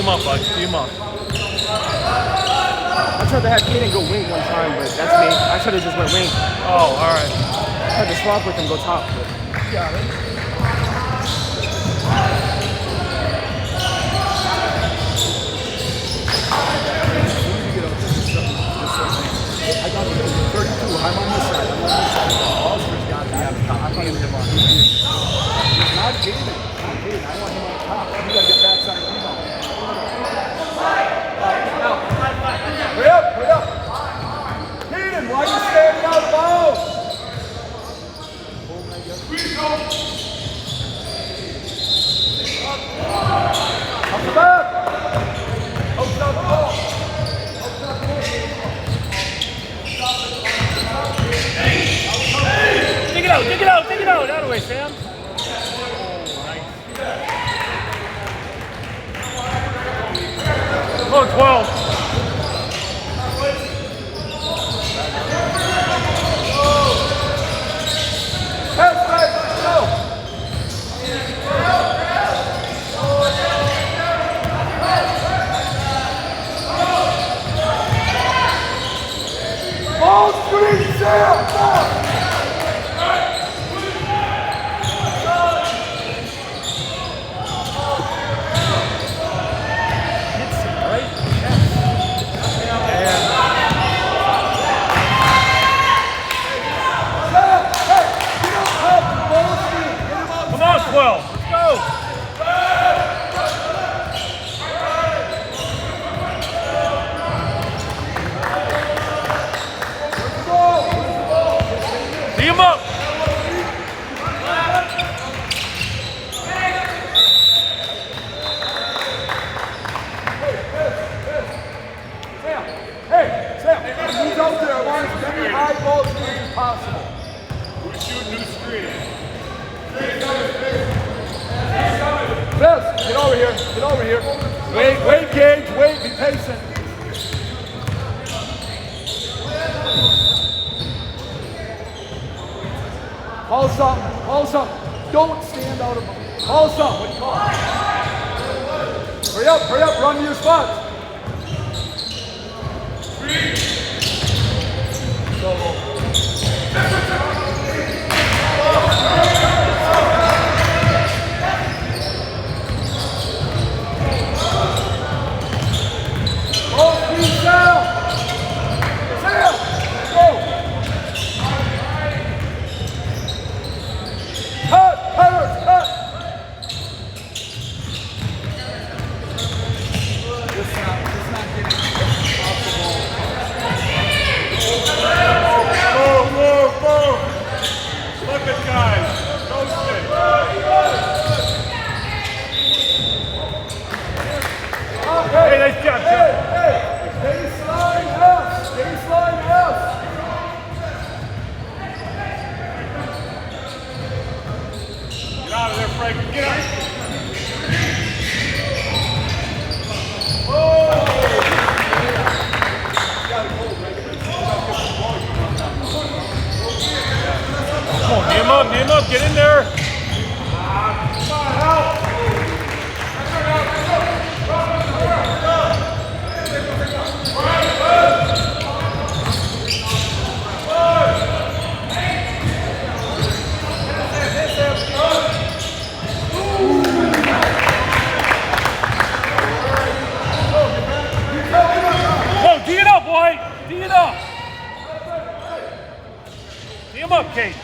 him up, bud. Tee him up. I tried to have Kaden go wing one time, but that's me. I should have just went wing. Oh, all right. I tried to swap with him, go top. But... Got it. I got 32. I'm on this side. Oscar's got that. I thought he was on. Not Kaden. I want him on top. You gotta get backside rebound. Hurry up, hurry up. Kaden, why are you standing out of bounds? Up the back. Open up the ball. Dig it out, dig it out, dig it out. That way, Sam. Oh, 12. All three, Sam! Come on, 12. Let's go. Tee him up. Sam, he's out there. I want as many high ball screens as possible. Who's shooting new screen? Fez, get over here. Get over here. Wait, Gage. Wait, be patient. Call something. Call something. Don't stand out of bounds. Call something. What do you call it? Hurry up, hurry up. Run to your spots. All three down. Sam, go. Cut, cutters, cut. It's not getting off the ball. Move. Look at guys. Toast it. Hey, nice job, Joe. Hey, baseline F. Baseline F. Get out of there, Frank. Get out. Come on, name up, get in there. Go, D it up, boy. D it up. D him up, Kate.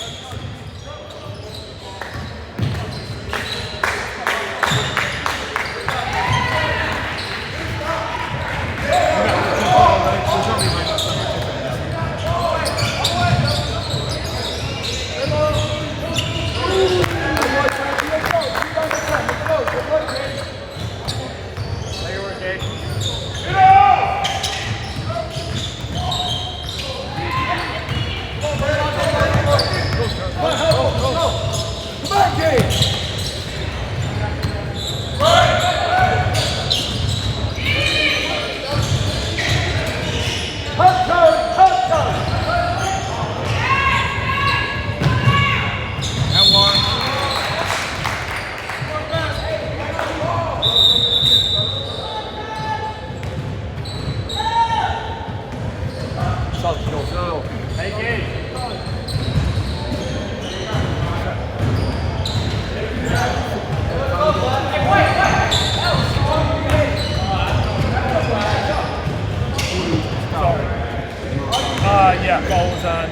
Yeah, ball was on.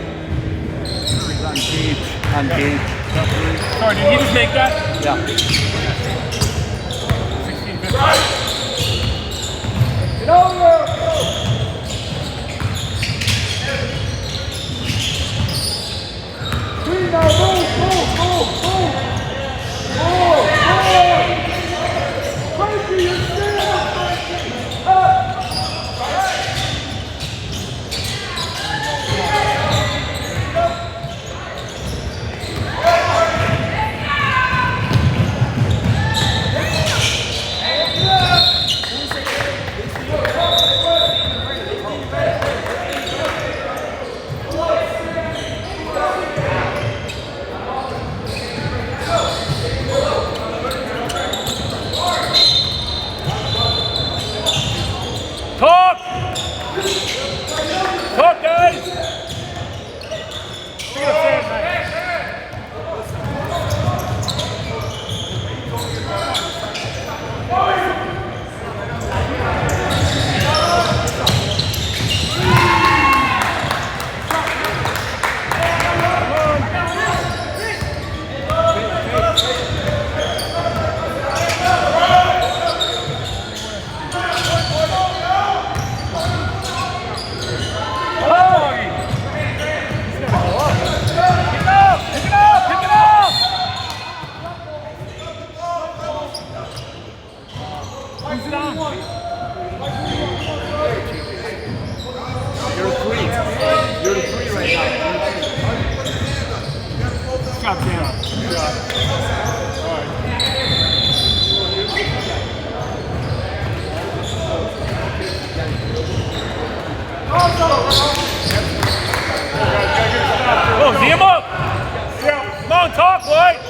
He's on Gage. On Gage. Sorry, did he just make that? Yeah. 16-15. Get over! Three now, move! Frankie, you're still! Talk! Talk, guys! Look at the fan, man. You're the three right now. Stop, Sam. All right. Oh, see him up! Come on, talk, boy!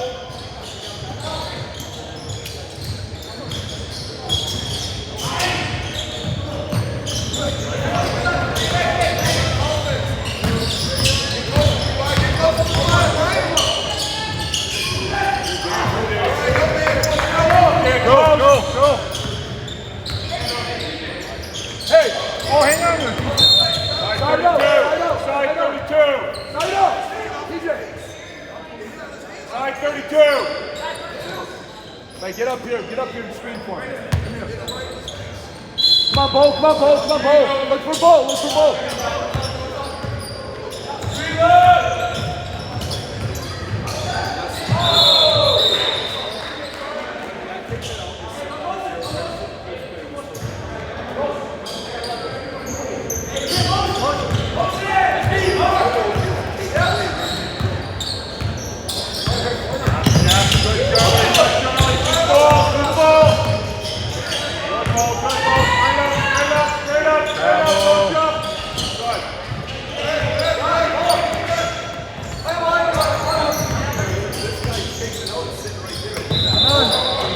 Go! Hey! Oh, hang on. Side 32! Side up! TJ! Side 32! Hey, get up here and screen for me. Come here. Come on, Bo. Look for Bo.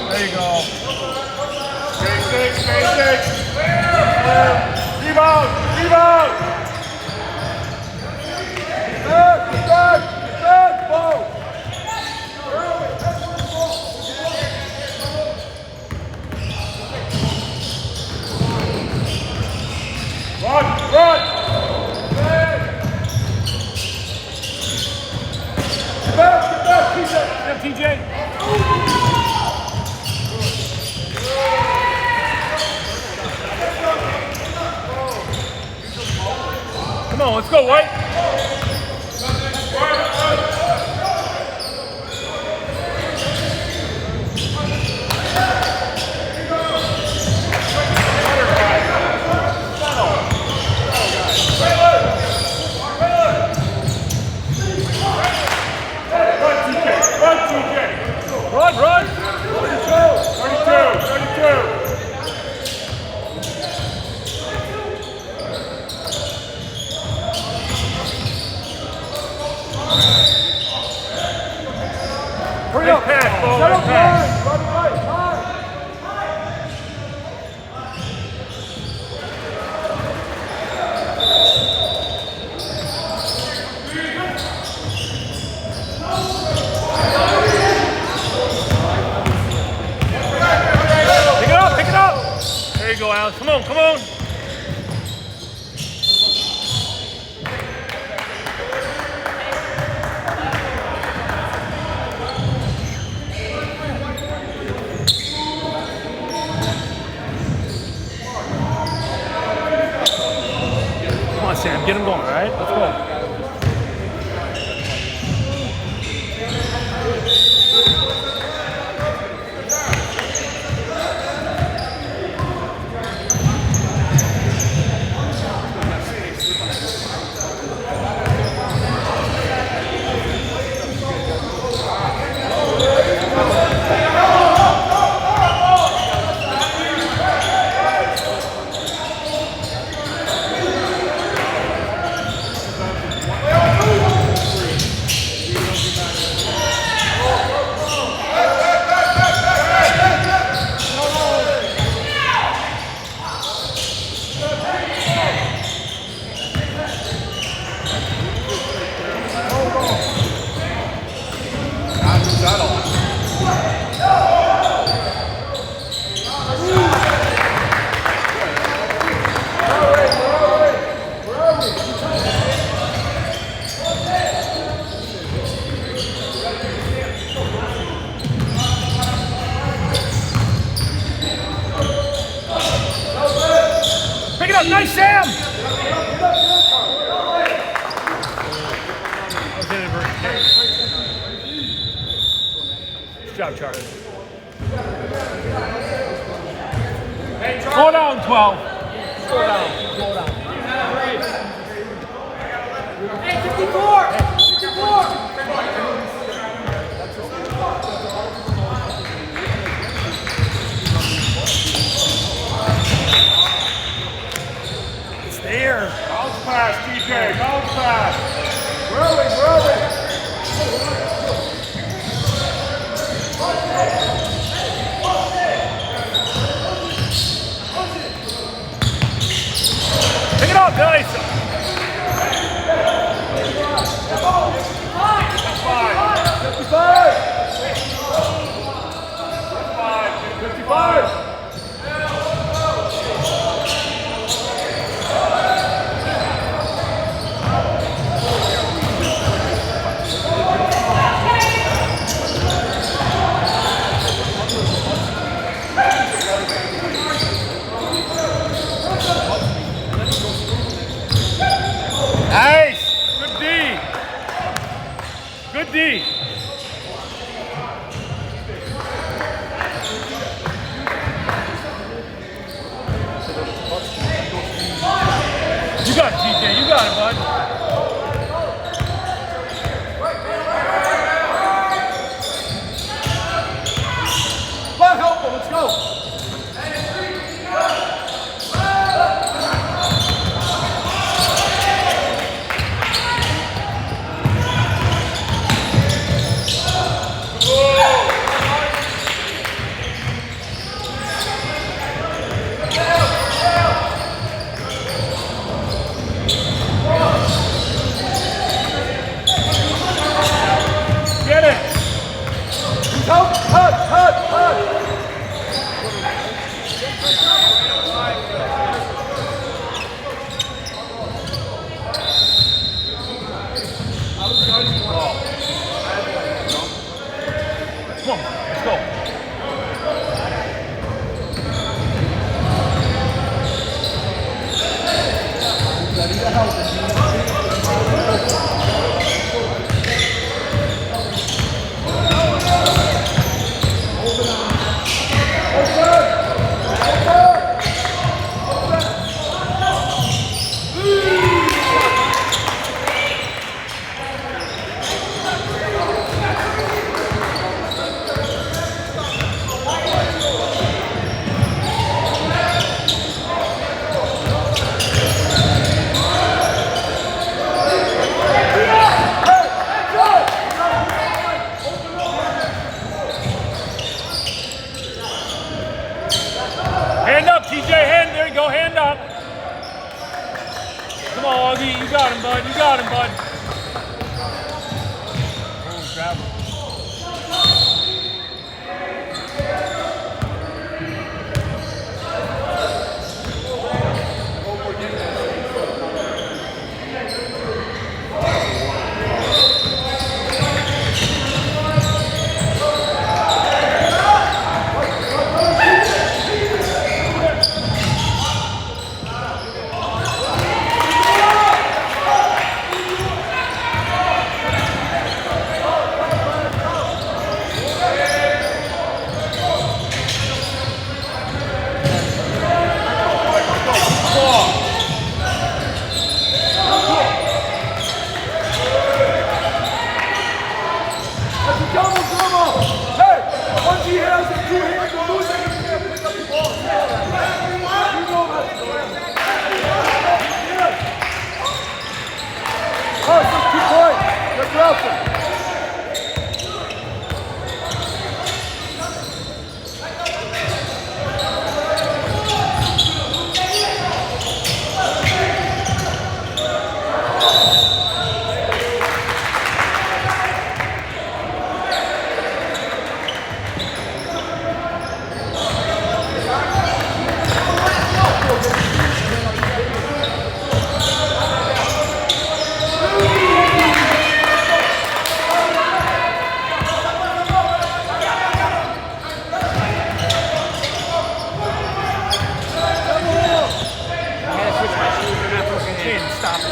There you go. Stay six. Rebound! Good, Bo. Run! Get back, TJ. TJ! Come on, let's go, White! Run! 32! Hurry up. Pass, Bo, Set up pass. line. Run right. Pick it up! There you go, Alex. Come on! Sam. Get him going, all right? Let's go. Pick it up, nice Sam! Good job, Charlie. Slow down, 12. Slow down. Hey, 54! 54! It's there. Bounce pass, TJ. Bounce pass. Rolling. Pick it up, nice. 55. Nice. Good D. You got it, TJ. You got it, bud. Help him, let's go. Get it. Hut. Come on, let's go. Hand up, TJ. There you go. Hand up. Come on, Augie. You got him, bud. Oh, grab him. in. Stop it.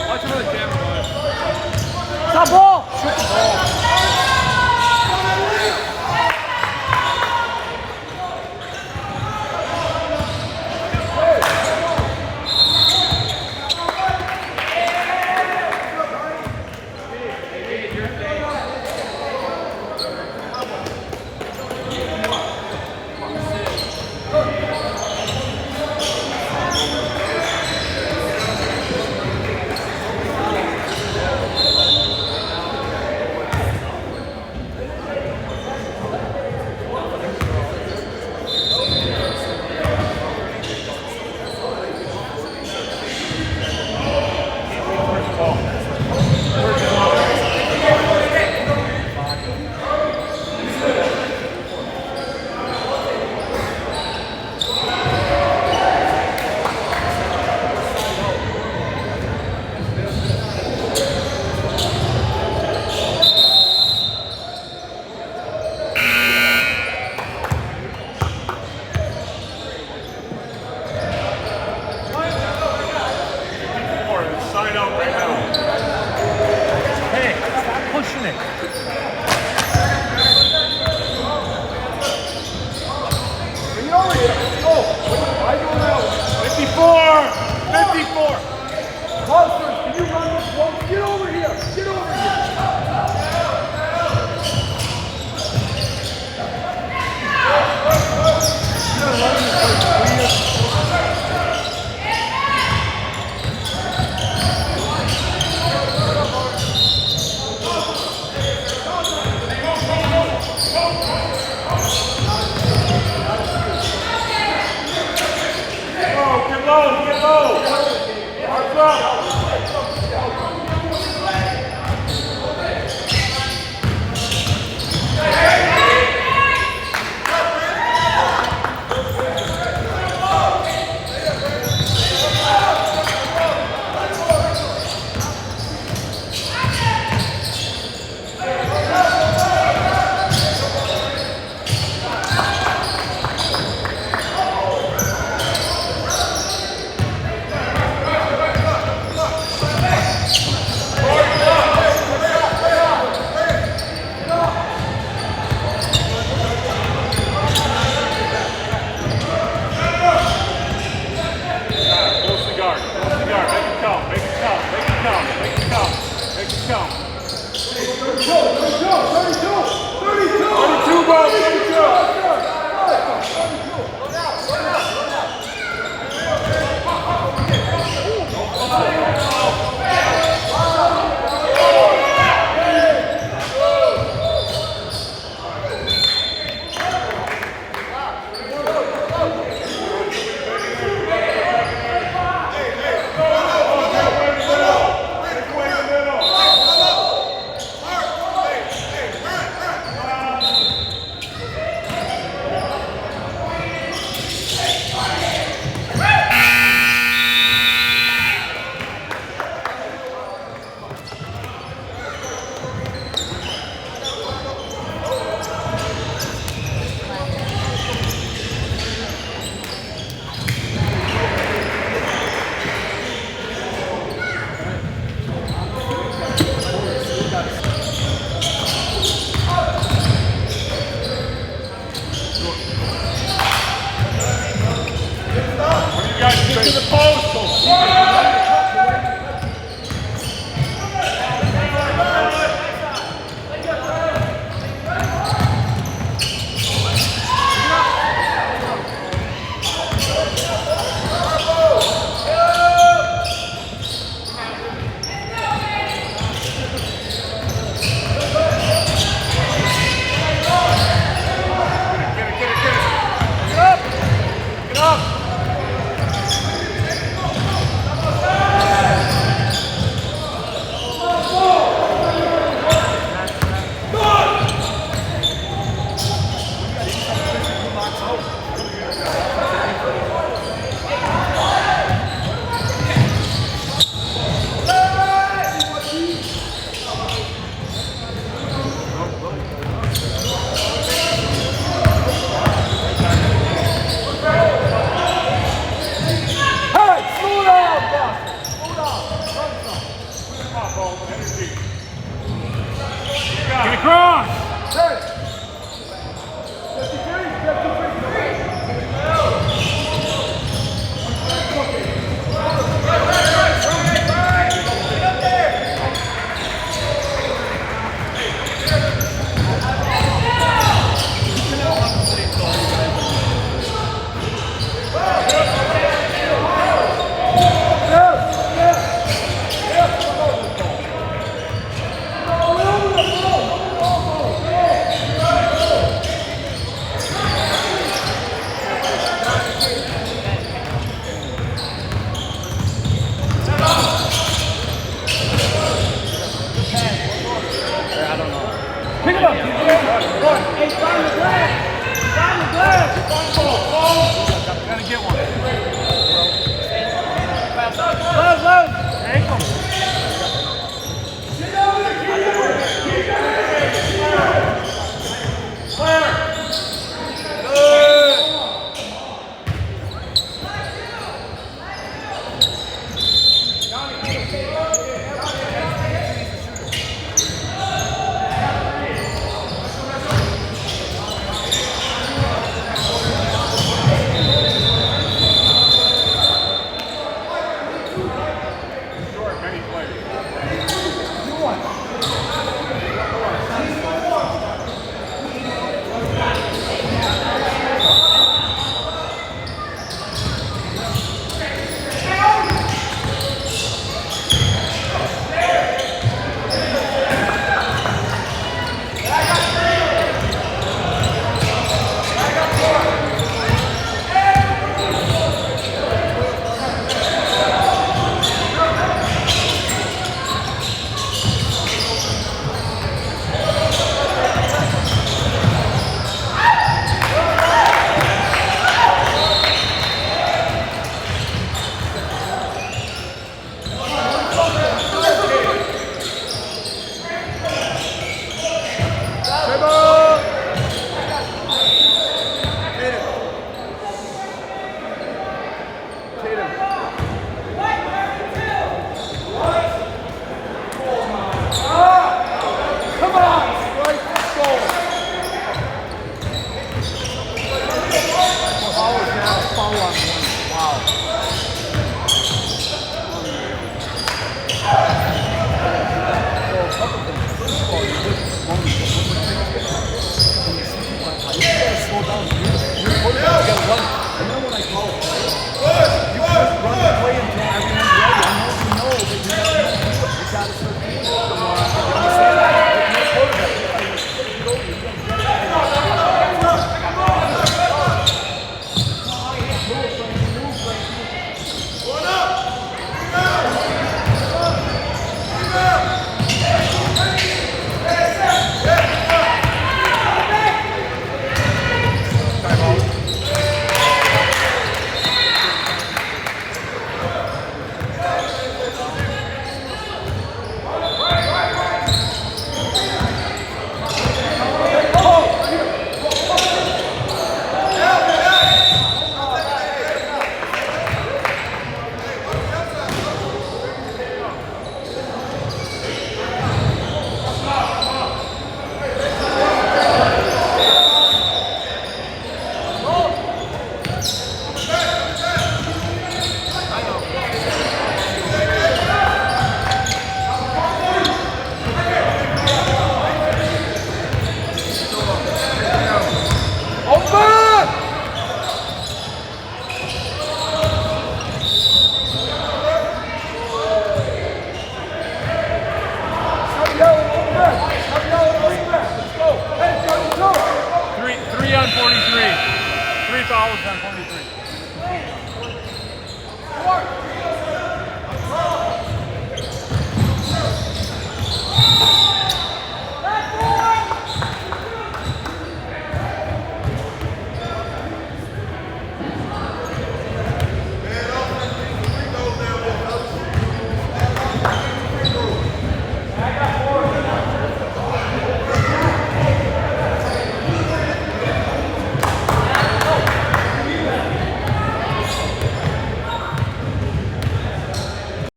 Watch him on the camera, boys. Stop ball. Shoot the ball. Sign out right now. Hey, stop pushing it. Bring it over here. Let's go. Why are you going out? 54! 54! Monsters, can you run this one? Get over here. Get over here.